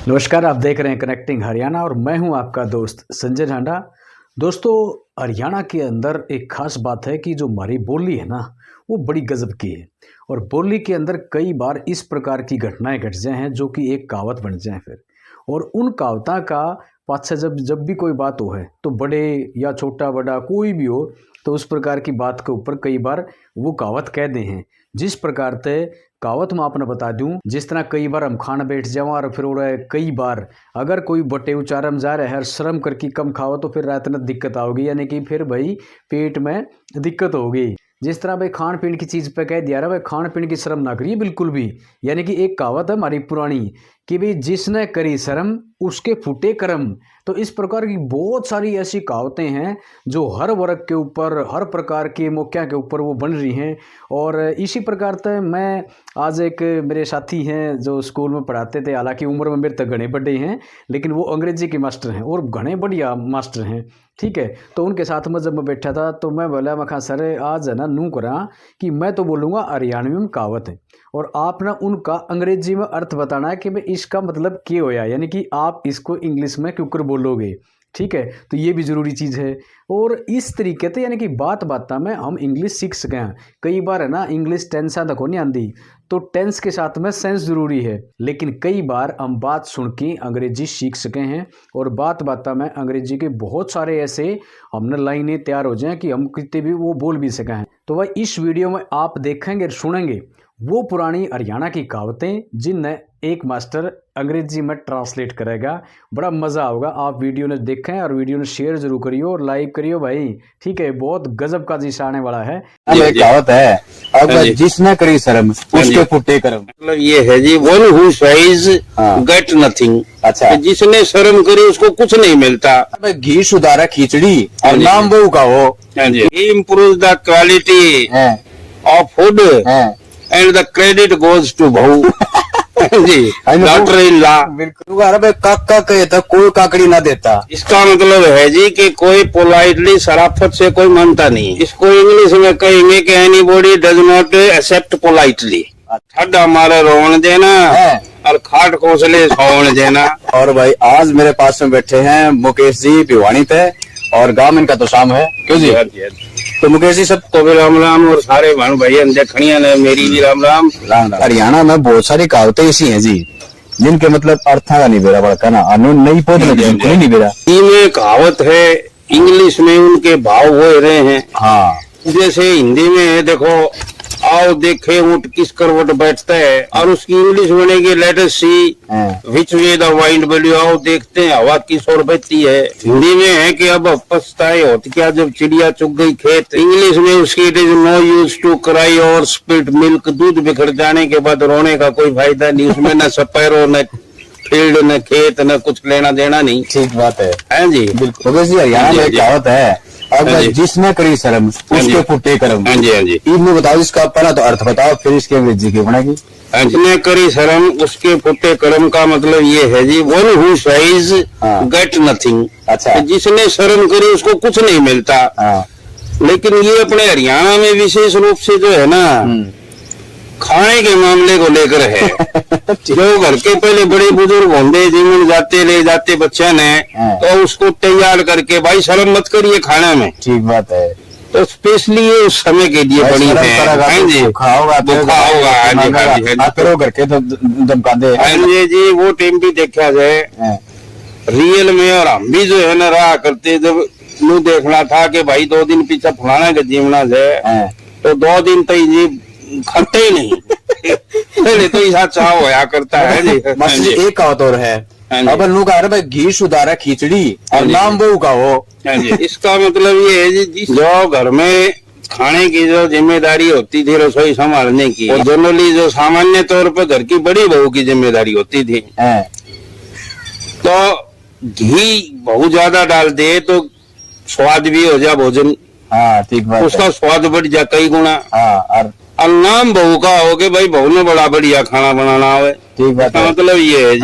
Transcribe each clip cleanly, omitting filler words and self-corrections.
नमस्कार, आप देख रहे हैं कनेक्टिंग हरियाणा और मैं हूं आपका दोस्त संजय झांडा। दोस्तों, हरियाणा के अंदर एक खास बात है कि जो हमारी बोली है ना, वो बड़ी गजब की है। और बोली के अंदर कई बार इस प्रकार की घटनाएं घट जाए हैं जो कि एक कहावत बन जाए फिर। और उन कहावता का पाछे जब जब भी कोई बात हो है तो बड़े या छोटा बड़ा कोई भी हो तो उस प्रकार की बात के ऊपर कई बार वो कहावत कह दे हैं। जिस प्रकार से कहावत मैं आपने बता दूं, जिस तरह कई बार हम खाना बैठ जाओ और फिर कई बार अगर कोई बटे उचारम जा रहा है श्रम करके कम खाओ तो फिर रात में दिक्कत आओगी, यानी कि फिर भाई पेट में दिक्कत होगी। जिस तरह भाई खान पीन की चीज़ पे कह दिया रहा भाई खान पीन की शर्म ना करिए बिल्कुल भी। यानी कि एक कहावत है हमारी पुरानी कि भाई जिसने करी शर्म उसके फूटे कर्म। तो इस प्रकार की बहुत सारी ऐसी कहावतें हैं जो हर वर्ग के ऊपर हर प्रकार के मौक़ों के ऊपर वो बन रही हैं। और इसी प्रकार से मैं आज एक मेरे साथी हैं जो स्कूल में पढ़ाते थे, हालांकि उम्र में मेरे तक घने बड़े हैं लेकिन वो अंग्रेजी के मास्टर हैं और घने बढ़िया मास्टर हैं, ठीक है। तो उनके साथ में जब मैं बैठा था तो मैं बोला मैं कहा सर आज है ना नू करा कि मैं तो बोलूँगा हरियाणवी में कहावत है और आप ना उनका अंग्रेजी में अर्थ बताना है कि भाई इसका मतलब क्या होया, यानी कि आप इसको इंग्लिश में क्यों कर बोलोगे, ठीक है। तो ये भी ज़रूरी चीज़ है। और इस तरीके से यानी कि बात में हम इंग्लिश सीख सकें। कई बार है ना इंग्लिश टेंस देखो नहीं आती तो टेंस के साथ में सेंस ज़रूरी है, लेकिन कई बार हम बात सुन के अंग्रेजी सीख सके हैं और बात में अंग्रेजी के बहुत सारे ऐसे हमने लाइनें तैयार हो जाएं कि हम कितने भी वो बोल भी सकें। तो भाई इस वीडियो में आप देखेंगे और सुनेंगे वो पुरानी हरियाणा की कहावतें जिनने एक मास्टर अंग्रेजी में ट्रांसलेट करेगा। बड़ा मज़ा होगा। आप वीडियो ने देखें और वीडियो ने शेयर जरूर करियो और लाइक करियो भाई, ठीक है। बहुत गजब का चीज आने वाला है। कहावत है अगर जिसने करी शर्म उसके फुटे कर्म। मतलब ये है जी, one who shies get nothing. अच्छा, जिसने शर्म करी उसको कुछ नहीं मिलता। घी सुधारा खिचड़ी और नाम बहू का हो। Improve the quality of food and the credit goes to बहू जी, डॉक्टर इन लॉ। बिल्कुल, अरे काका कहे तो कोई काकड़ी ना देता। इसका मतलब है जी कि कोई पोलाइटली शराफत से कोई मानता नहीं। इसको इंग्लिश में कहेंगे कि anybody does not accept politely. ठड हमारे रोवन देना और खाट कोसले सोवन देना। और भाई आज मेरे पास में बैठे हैं मुकेश जी भिवानी थे और गांव इनका तो शाम है, क्यों जी? तो मुकेश जी सबको भी राम राम और सारे भानु भाई देखनिया ने मेरी भी राम राम। हरियाणा में बहुत सारी कहावतें ऐसी हैं जी जिनके मतलब अर्थ का नहीं बेरा बड़का ना नहीं पहुंच नहीं बेरा। में कहावत है, इंग्लिश में उनके भाव हो रहे हैं। हाँ, जैसे हिंदी में है देखो, आओ देखे ऊंट किस करवट बैठता है, और उसकी इंग्लिश बनेगी let us see which way the wind blow. आओ देखते हैं हवा किस ओर बहती है। हिंदी में है कि अब पछताए होत क्या जब चिड़िया चुग गई खेत। इंग्लिश में उसकी it is no use to cry over spilt milk. दूध बिखर जाने के बाद रोने का कोई फायदा नहीं। उसमें न सपैरो न फील्ड न खेत न कुछ लेना देना नहीं। ठीक बात है जी, बिल्कुल। हरियाणा में कहावत है अगर जिसने करी शर्म उसके फुटे कर्म। हाँ जी, हाँ जी। इनको बताओ, इसका पहला तो अर्थ बताओ फिर इसकी अंग्रेजी की बनेगी। जिसने करी शर्म उसके फुटे कर्म का मतलब ये है जी, one who shies get nothing. अच्छा, जिसने शर्म करी उसको कुछ नहीं मिलता। लेकिन ये अपने हरियाणा में विशेष रूप से जो है ना खाने के मामले को लेकर है। जो घर के पहले बड़े बुजुर्ग होंगे जिनमें जाते ले जाते बच्चे ने तो उसको तैयार करके भाई शर्म मत करिए खाने में। ठीक बात है। तो स्पेशली ये उस समय के लिए बनी है। जी वो टाइम भी देखा जाए रियल में, और हम भी जो है ना रहा करते जब नू देखना था कि भाई 2 दिन पीछे फलाना के जीवना है तो 2 दिन तक जी खाते ही नहीं। पहले तो ऐसा चाह होया करता है जी। एक कहावत और है अब नू का भाई घी सुधारा खिचड़ी और नाम बहू का हो। इसका मतलब ये है जी, जो घर में खाने की जो जिम्मेदारी होती थी रसोई संभालने की, और जनरली जो सामान्य तौर पर घर की बड़ी बहू की जिम्मेदारी होती थी, तो घी बहुत ज्यादा डाल दे तो स्वाद भी हो जाए भोजन। हाँ, ठीक बात। उसका स्वाद बढ़ जाए कई गुना। और नाम बहू का हो के भाई बहू ने बड़ा बढ़िया खाना बनाना हो। ठीक बात है। मतलब ये है जी।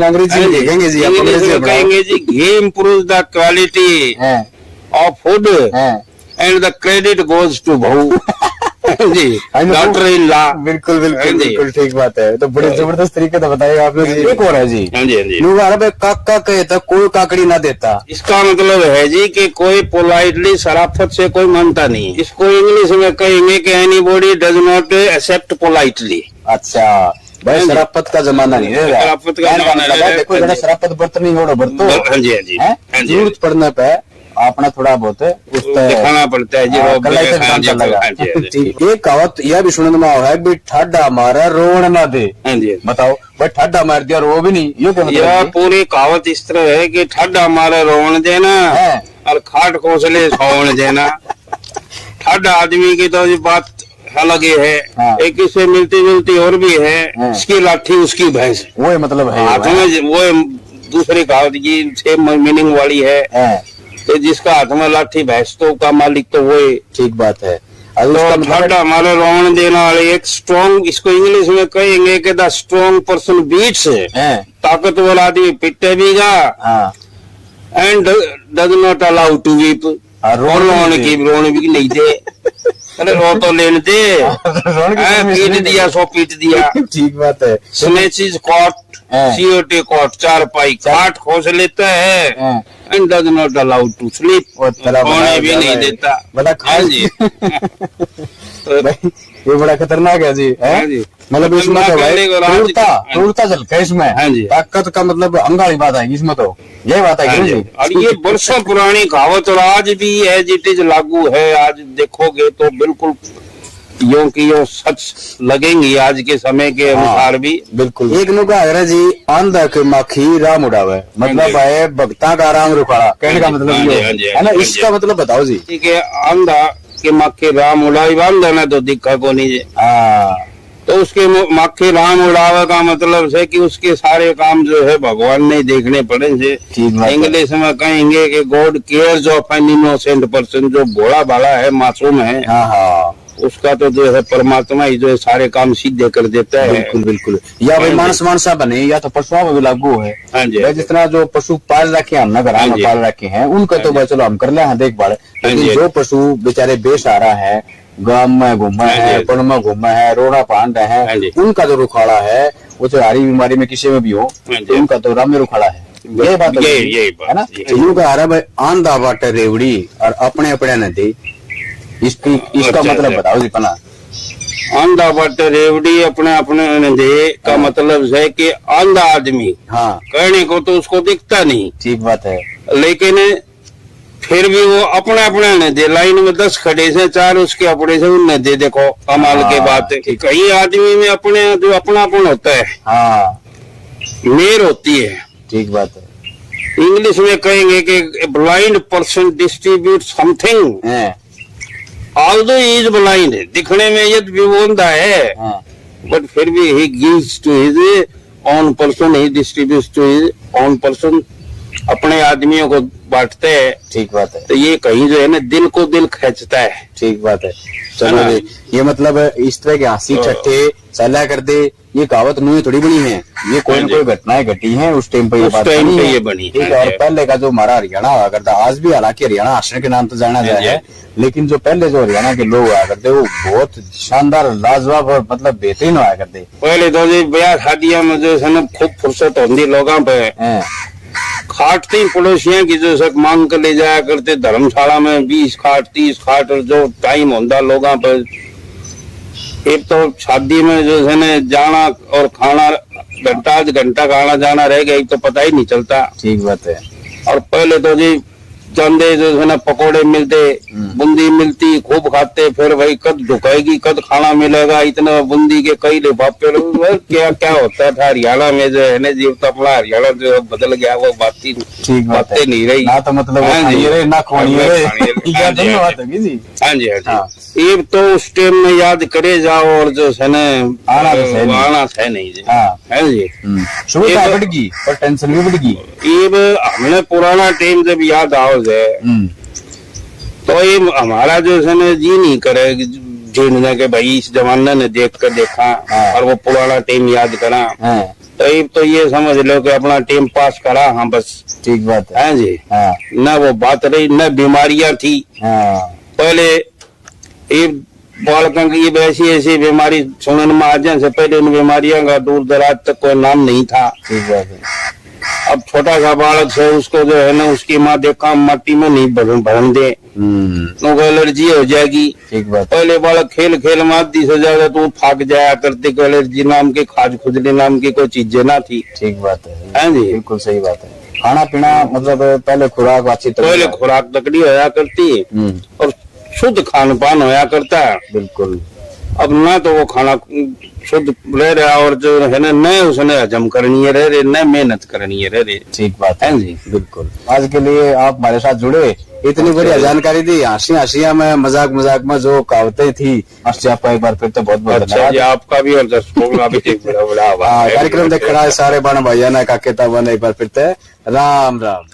अंग्रेजी में देखेंगे जी, कहेंगे जी ghee improve the quality of food and the credit goes to बहू। जी हाँ जी, डॉक्टर इल्ला। बिल्कुल बिल्कुल हाँ जी। बिल्कुल ठीक बात है। तो बड़े जबरदस्त तरीके से बताएगा आपने जी। एक और है जी, हाँ जी हाँ जी। लोग अरब काका कहे तो कोई काकड़ी ना देता। इसका मतलब है जी कि कोई पोलाइटली शराफत से कोई मानता नहीं। इसको इंग्लिश में कहेंगे कि anybody does not accept politely. अच्छा भाई, हाँ जी। शराफत का जमाना नहीं है। शराफत का कहने जमाना मतलब है, है। देखो हाँ जरा जी। शराफत बरतनी होड़ो बरतो हाँ जी हाँ जी है, हाँ जी। जरूरत पड़ने पे अपना थोड़ा बहुत है उस पे दिखाना पड़ता है जी। हाँ, वो कलाई से हाँ काम जी, चल लगा। हाँ जी, हाँ जी। ठीक, एक कहावत यह भी सुनने में आया है भी ठाडा मारा रोण ना दे। हाँ जी। बताओ भाई, ठाडा मार दिया रो भी नहीं, यो क्या मतलब यह जी? पूरी कहावत इस तरह है कि ठंडा हमारे रोवन देना है। और खाट खोसले सोवन देना। ठंडा आदमी की तो ये बात अलग ही है। हाँ। एक इससे मिलती जुलती और भी है। हाँ। इसकी लाठी उसकी भैंस। वो मतलब है हाथ में वो दूसरी कहावत की सेम मीनिंग वाली है कि जिसका हाथ में लाठी भैंस तो का मालिक तो वो है। ठीक बात है। अब तो उसका मतलब ठंडा हमारे रोवन देना वाले एक स्ट्रॉन्ग, इसको इंग्लिश में कहेंगे कि द स्ट्रॉन्ग पर्सन बीट्स। है। ताकतवर आदमी पिटे भी गा हाँ and does not allow to weep. रोने की रोने भी नहीं दे। अरे रो तो लेने दे। रोने की हाँ, परमिशन पीट नहीं दिया दे। सो पीट दिया। ठीक बात है। स्नेचेस कॉट हाँ। सीओटी कॉट चार पाई काट खोस लेता है हाँ। And does not allow to sleep. वो तला बड़ा सोने भी है नहीं भाई। देता। बड़ा हाँ खास जी। तो भाई ये बड़ा खतरनाक है जी, है? हाँ जी। मतलब इसमें तो खतरनाक भाई है, लेकिन क्रूरता झलका है इसमें। हाँ जी। ताकत का मतलब अंगाड़ी बात है इसमें, तो यही बात है हाँ कि जी। नहीं जी? और ये बरसों पुरानी कहावत और आज भी एज इट इज लागू है। आज देखोगे तो बिल्कुल यों की यों सच लगेंगी आज के समय के अनुसार भी। बिल्कुल। एक नुका है जी, आंधा के माखी राम उड़ावे, मतलब है भक्ता का राम रुखाड़ा। कहने का मतलब हाँ ये जी, हाँ जी, है ना, हाँ जी। इसका मतलब बताओ जी। ठीक है, आंधा के मक्के राम उड़ाई बांध देना तो दिक्कत को नहीं जी। हाँ तो उसके मक्के राम उड़ावे का मतलब है कि उसके सारे काम जो है भगवान ने देखने पड़े से। ठीक बात है। इंग्लिश में कहेंगे कि God cares of an innocent person. जो भोला भाला है, मासूम है, हाँ हाँ उसका तो जो है परमात्मा ही जो है सारे काम सीधे कर देता है। बिल्कुल बिल्कुल। या भाई हाँ जी। मानस मानसा बने या तो पशुओं में भी लागू है। हाँ जी। भाई जिस तरह जो पशु पाल रखे हैं, हमने घर हाँ में जी। पाल रखे हैं, उनका तो भाई चलो हम कर ले हैं देखभाल। हाँ लेकिन जी। जो पशु बेचारे बेसहारा है, गांव में घूमा हाँ है, जी। पन में घूमा है, रोड़ा पांड हाँ है, जी। उनका जो रुखाड़ा है वो तो हरी बीमारी में किसी में भी हो हाँ तो जी। उनका तो राम में रुखाड़ा है। यही बात है यही- यही बात, है ना। यही। यूं कह रहा भाई आंधा बाटे रेवड़ी और अपने अपने न दे। इसका अच्छा, मतलब अच्छा। बताओ जी पना। आंधा बट रेवड़ी अपने अपने ने दे का मतलब है कि आंधा आदमी हाँ कहने को तो उसको दिखता नहीं, ठीक बात है। लेकिन फिर भी वो अपने अपने ने दे। लाइन में 10 खड़े से 4 उसके अपने से उनने दे। देखो कमाल की हाँ, बात है कि कई आदमी में अपने जो अपनापन होता है, हाँ मेर होती है। ठीक बात है। इंग्लिश में कहेंगे कि ब्लाइंड पर्सन डिस्ट्रीब्यूट समथिंग हैं, ऑल्दो इज ब्लाइंड। दिखने में यदि भी वो अंधा है, हैं। बट फिर भी he gives to his own person, he distributes to his own person. अपने आदमियों को बांटते हैं। ठीक बात है। तो ये कहीं जो है ना दिल को दिल खींचता है। ठीक बात है। चलो है ना? जी, ये मतलब इस तरह के हंसी तो- ठट्ठे चला कर दे, ये कहावत नई थोड़ी बनी है, ये कोई हाँ न जी। कोई घटनाएं घटी हैं उस टाइम पे, ये उस बात टाइम बनी पे है। ये बनी, ठीक है। हाँ और जी। पहले का जो हमारा हरियाणा हुआ करता, आज भी हालांकि हरियाणा हंसने के नाम तो जाना हाँ जाए जी। है, लेकिन जो पहले जो हरियाणा के लोग हुआ करते वो बहुत शानदार, लाजवाब और मतलब बेहतरीन हुआ करते पहले तो जी ब्याह शादियों में जो है ना खूब फुर्सत होती लोगों पे। हैं। खाटती पड़ोसियों की जो सब मांग कर ले जाया करते धर्मशाला में 20 खाट 30 खाट। और जो टाइम होता लोगों पर, एक तो शादी में जो है ना जाना और खाना घंटा आध घंटा का आना जाना रह गया, एक तो पता ही नहीं चलता। ठीक बात है। और पहले तो जी चंदे जो है ना पकोड़े मिलते, बूंदी मिलती, खूब खाते। फिर भाई कद झुकाएगी कद खाना मिलेगा, इतना बूंदी के कई लिफाफे। क्या क्या होता था हरियाणा में जो है ना जी, तो अपना हरियाणा जो बदल गया वो बातें ठीक बात है। बातें नहीं रही। ना तो मतलब वो हाँ जी। खाइए रहे, ना खोनिए रहे। खाइए रहे। ये हाँ जी, दोनों हाँ बात होगी जी। हाँ जी हाँ हाँ। जी। ये तो उस टाइम में याद करे जाओ और जो है ना आना तो है नहीं। आना है नहीं जी। हाँ। है जी। सुविधा ये तो- बढ़ गई और टेंशन भी बढ़ गई। ये हमने पुराना टाइम जब याद आओ जाए तो ये हमारा जो है ना जी नहीं करे जीने के भाई इस जमाने ने देख कर देखा हाँ। और वो पुराना टाइम याद करा। हैं। तो ये समझ लो कि अपना टाइम पास करा। हाँ बस। ठीक बात है। है जी। हाँ न वो बात रही न बीमारियां थी। हाँ पहले ये बालकों की ये ऐसी ऐसी बीमारी सुनने में आ जाने से पहले इन बीमारियों का दूर दराज तक कोई नाम नहीं था। ठीक बात है। अब छोटा सा बालक है, उसको जो है ना उसकी माँ देखा माटी में नहीं भरन दे, उनको एलर्जी हो जाएगी। ठीक बात। पहले बालक खेल खेल में आधी से ज्यादा तो थक जाया करते, कोई एलर्जी नाम की खाज खुजली नाम की कोई चीजें ना थी। ठीक बात है जी, बिल्कुल सही बात है। खाना पीना मतलब पहले खुराक अच्छी पहले खुराक तकड़ी होया करती और शुद्ध खान पान होया करता है। बिल्कुल। अब ना तो वो खाना शुद्ध रह रहा और जो है ना न उसने हजम करनी है रह रहे, न मेहनत करनी है रह रहे। ठीक बात है जी, बिल्कुल। आज के लिए आप हमारे साथ जुड़े, इतनी बढ़िया जानकारी दी, हंसिया में मजाक में जो कहावतें थी, आपका एक बार फिर तो बहुत बहुत अच्छा जी, आपका भी और दर्शकों का भी बड़ा बड़ा कार्यक्रम देख रहा है सारे बन भैया ना काकेता बन एक बार फिर राम राम।